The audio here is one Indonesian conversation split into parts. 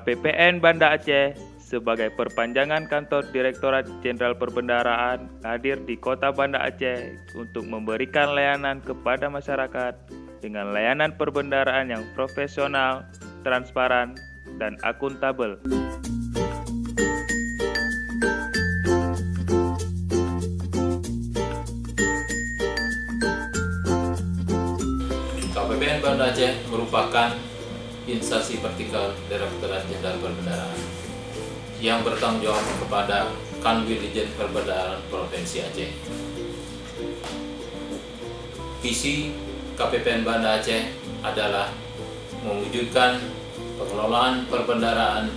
KPPN Banda Aceh sebagai perpanjangan kantor Direktorat Jenderal Perbendaharaan hadir di Kota Banda Aceh untuk memberikan layanan kepada masyarakat dengan layanan perbendaharaan yang profesional, transparan, dan akuntabel. KPPN Banda Aceh merupakan instansi vertikal Direktorat Jenderal Perbendaharaan yang bertanggung jawab kepada Kanwil Dijen Perbendaharaan Provinsi Aceh. Visi KPPN Banda Aceh adalah mewujudkan pengelolaan perbendaharaan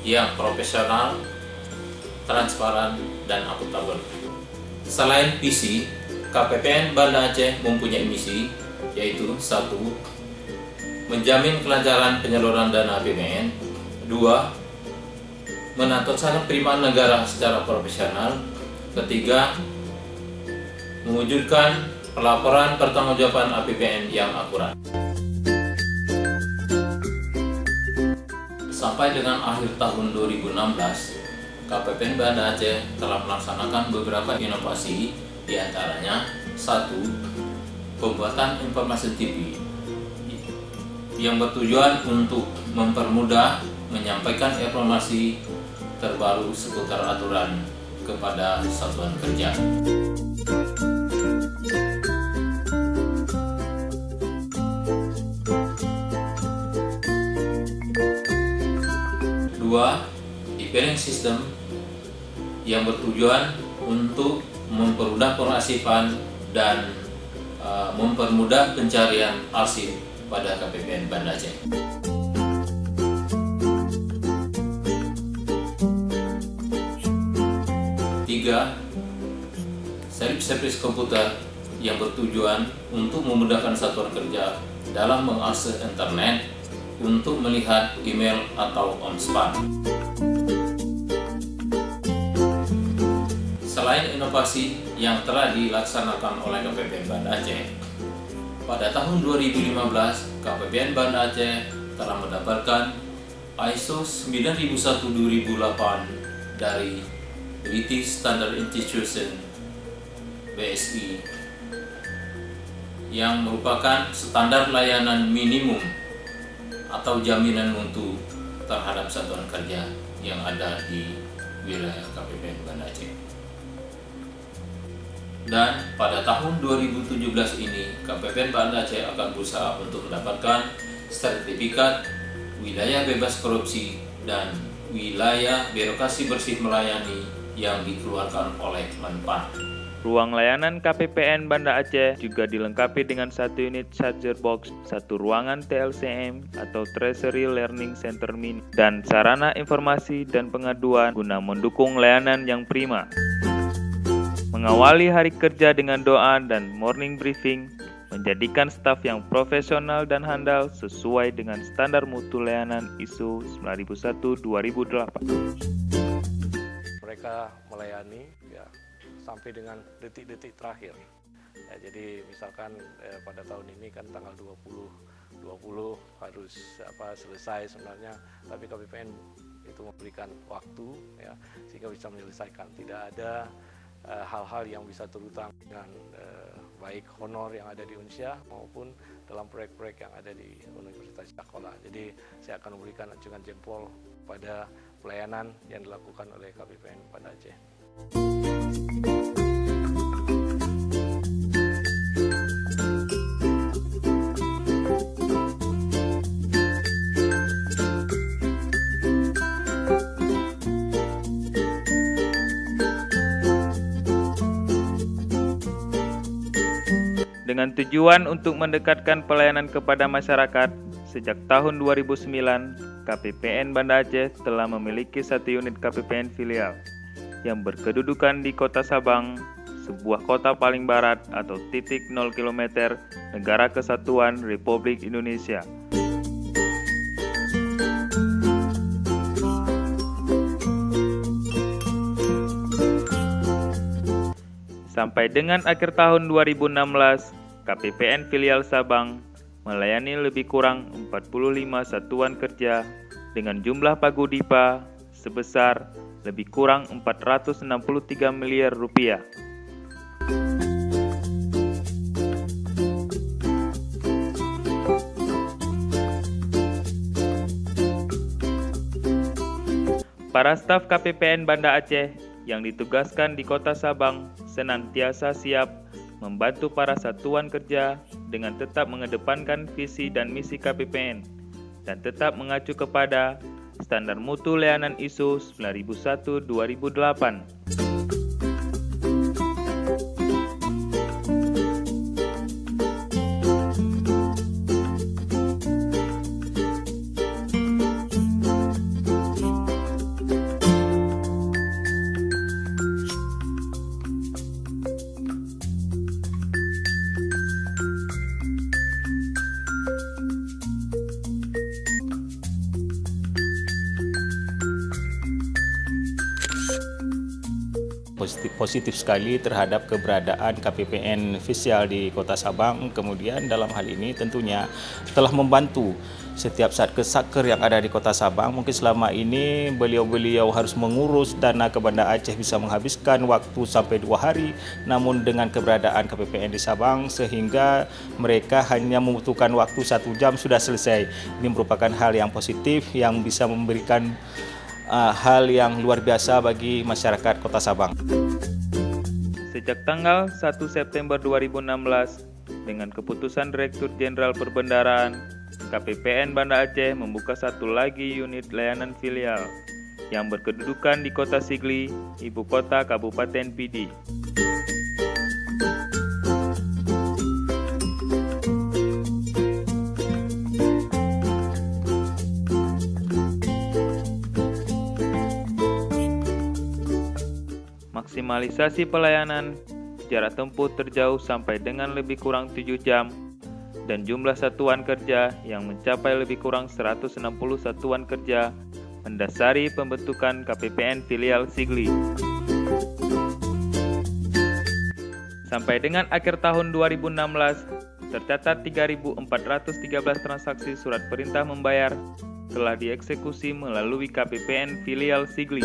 yang profesional, transparan, dan akuntabel. Selain visi, KPPN Banda Aceh mempunyai misi, yaitu 1. Menjamin kelancaran penyaluran dana APBN. 2. Menatapkan penerimaan negara secara profesional. 3. Mewujudkan pelaporan pertanggungjawaban APBN yang akurat. Sampai dengan akhir tahun 2016, KPPN Banda Aceh telah melaksanakan beberapa inovasi, diantaranya 1. Pembuatan informasi TV yang bertujuan untuk mempermudah menyampaikan informasi terbaru seputar aturan kepada satuan kerja. 2. E-filing system yang bertujuan untuk mempermudah pengarsipan dan mempermudah pencarian arsip pada KPPN Banda Aceh. 3. Servis komputer yang bertujuan untuk memudahkan satuan kerja dalam mengakses internet untuk melihat email atau on-spam. Selain inovasi yang telah dilaksanakan oleh KPPN Banda Aceh, pada tahun 2015 KPPN Banda Aceh telah mendapatkan ISO 9001-2008 dari British Standard Institution (BSI) yang merupakan standar layanan minimum atau jaminan mutu terhadap satuan kerja yang ada di wilayah KPPN Banda Aceh. Dan pada tahun 2017 ini KPPN Banda Aceh akan berusaha untuk mendapatkan sertifikat wilayah bebas korupsi dan wilayah birokrasi bersih melayani yang dikeluarkan oleh Menpan. Ruang layanan KPPN Banda Aceh juga dilengkapi dengan 1 unit charger box, 1 ruangan TLCM atau Treasury Learning Center Mini, dan sarana informasi dan pengaduan guna mendukung layanan yang prima. Mengawali hari kerja dengan doa dan morning briefing, menjadikan staf yang profesional dan handal sesuai dengan standar mutu layanan ISO 9001-2008. Mereka melayani sampai dengan detik-detik terakhir. Jadi misalkan pada tahun ini kan tanggal 20 harus selesai sebenarnya, tapi KPPN itu memberikan waktu sehingga bisa menyelesaikan. Tidak ada hal-hal yang bisa terutang dengan baik honor yang ada di Unsia maupun dalam proyek-proyek yang ada di Universitas Sekolah. Jadi saya akan memberikan acungan jempol pada pelayanan yang dilakukan oleh KPPN Banda Aceh. Dengan tujuan untuk mendekatkan pelayanan kepada masyarakat, sejak tahun 2009, KPPN Banda Aceh telah memiliki 1 unit KPPN filial yang berkedudukan di Kota Sabang, sebuah kota paling barat atau titik 0 km Negara Kesatuan Republik Indonesia. Sampai dengan akhir tahun 2016, KPPN filial Sabang melayani lebih kurang 45 satuan kerja dengan jumlah paguydipa sebesar lebih kurang 463 miliar rupiah. Para staf KPPN Banda Aceh yang ditugaskan di Kota Sabang senantiasa siap membantu para satuan kerja dengan tetap mengedepankan visi dan misi KPPN dan tetap mengacu kepada Standar Mutu Layanan ISO 9001-2008. Positif sekali terhadap keberadaan KPPN Fisial di Kota Sabang. Kemudian dalam hal ini tentunya telah membantu setiap satker yang ada di Kota Sabang. Mungkin selama ini beliau-beliau harus mengurus dana ke Banda Aceh bisa menghabiskan waktu sampai 2 hari. Namun dengan keberadaan KPPN di Sabang sehingga mereka hanya membutuhkan waktu 1 jam sudah selesai. Ini merupakan hal yang positif yang bisa memberikan hal yang luar biasa bagi masyarakat Kota Sabang. Sejak tanggal 1 September 2016, dengan keputusan Direktur Jenderal Perbendaharaan, KPPN Banda Aceh membuka satu lagi unit layanan filial yang berkedudukan di Kota Sigli, Ibu Kota Kabupaten Pidi. Maksimalisasi pelayanan jarak tempuh terjauh sampai dengan lebih kurang 7 jam dan jumlah satuan kerja yang mencapai lebih kurang 160 satuan kerja mendasari pembentukan KPPN filial Sigli. Sampai dengan akhir tahun 2016, tercatat 3.413 transaksi surat perintah membayar telah dieksekusi melalui KPPN filial Sigli.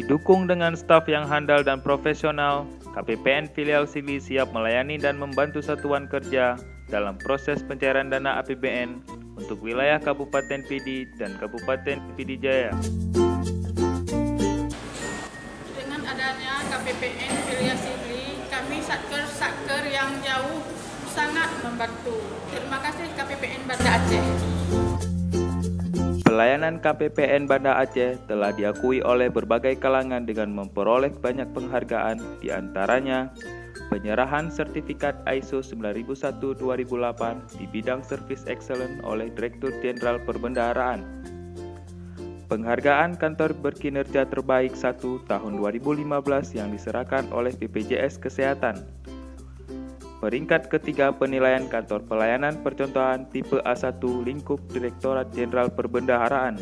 Didukung dengan staf yang handal dan profesional, KPPN filial Sigli siap melayani dan membantu satuan kerja dalam proses pencairan dana APBN untuk wilayah Kabupaten Pidi dan Kabupaten Pidi Jaya. Dengan adanya KPPN filial Sigli, kami satker yang jauh sangat membantu. Terima kasih KPPN Banda Aceh. Pelayanan KPPN Banda Aceh telah diakui oleh berbagai kalangan dengan memperoleh banyak penghargaan, di antaranya penyerahan sertifikat ISO 9001-2008 di bidang Service Excellence oleh Direktur Jenderal Perbendaharaan, penghargaan Kantor Berkinerja Terbaik 1 tahun 2015 yang diserahkan oleh BPJS Kesehatan, peringkat ketiga penilaian Kantor Pelayanan Percontohan Tipe A1 Lingkup Direktorat Jenderal Perbendaharaan,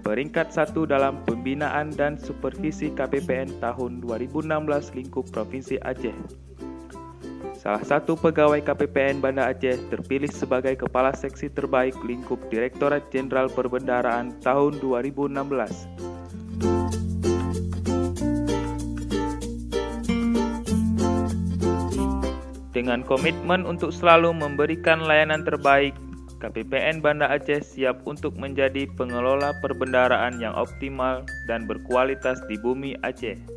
peringkat 1 dalam Pembinaan dan Supervisi KPPN tahun 2016 Lingkup Provinsi Aceh. Salah satu pegawai KPPN Banda Aceh terpilih sebagai Kepala Seksi Terbaik Lingkup Direktorat Jenderal Perbendaharaan tahun 2016. Dengan komitmen untuk selalu memberikan layanan terbaik, KPPN Banda Aceh siap untuk menjadi pengelola perbendaharaan yang optimal dan berkualitas di bumi Aceh.